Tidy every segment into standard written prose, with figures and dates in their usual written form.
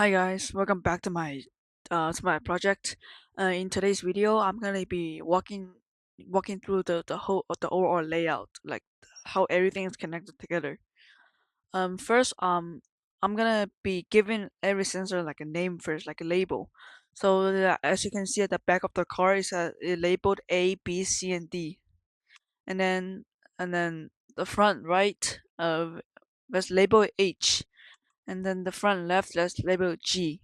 Hi guys, welcome back to my project. In today's video, I'm gonna be walking through the overall layout, like how everything is connected together. First, I'm gonna be giving every sensor like a name first, like a label. So that, as you can see at the back of the car is labeled A, B, C, and D, and then the front right let's label it H, and then the front left let's label it G.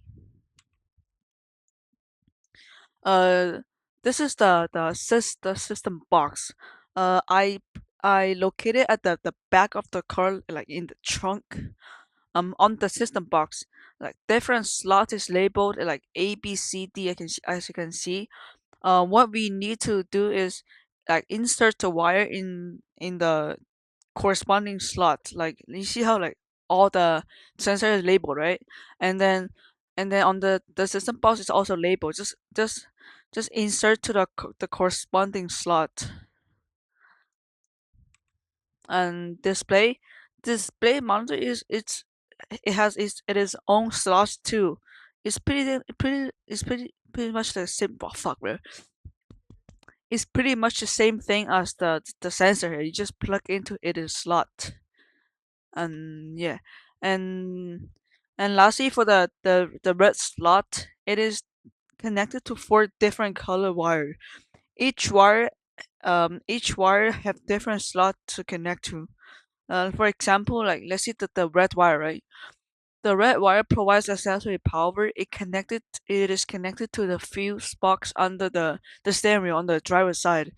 Uh, this is the system box. I located at the back of the car, like in the trunk. On the system box, like different slot is labeled like A, B, C, D. As you can see. What we need to do is like insert the wire in the corresponding slot. Like you see how like all the sensor is labeled, right? And then on the system box is also labeled. Just insert to the corresponding slot and display monitor it has its own slots too. It's pretty much the same. Oh, fuck, bro. It's pretty much the same thing as the sensor here. You just plug into its slot. And yeah, and lastly, for the red slot, it is connected to four different color wire. Each wire each wire have different slot to connect to. For example, like let's see the red wire, right? The red wire provides accessory power. It is connected to the fuse box under the steering wheel on the driver's side.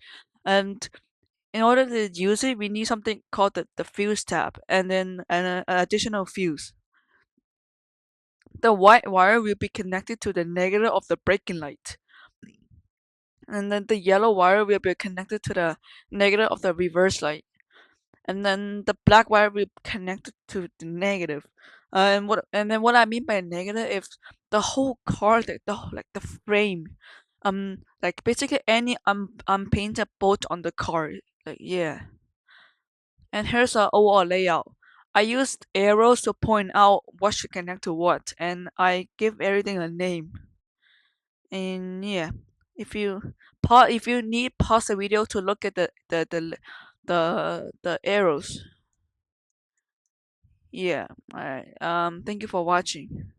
And in order to use it, we need something called the fuse tab, and then an additional fuse. The white wire will be connected to the negative of the braking light, and then the yellow wire will be connected to the negative of the reverse light, and then the black wire will be connected to the negative. And then what I mean by negative is the whole car, like the frame, like basically any unpainted bolt on the car, like yeah. And here's our overall layout. I used arrows to point out what should connect to what, and I give everything a name. And yeah, if you need, pause the video to look at the arrows. Yeah. Alright. Thank you for watching.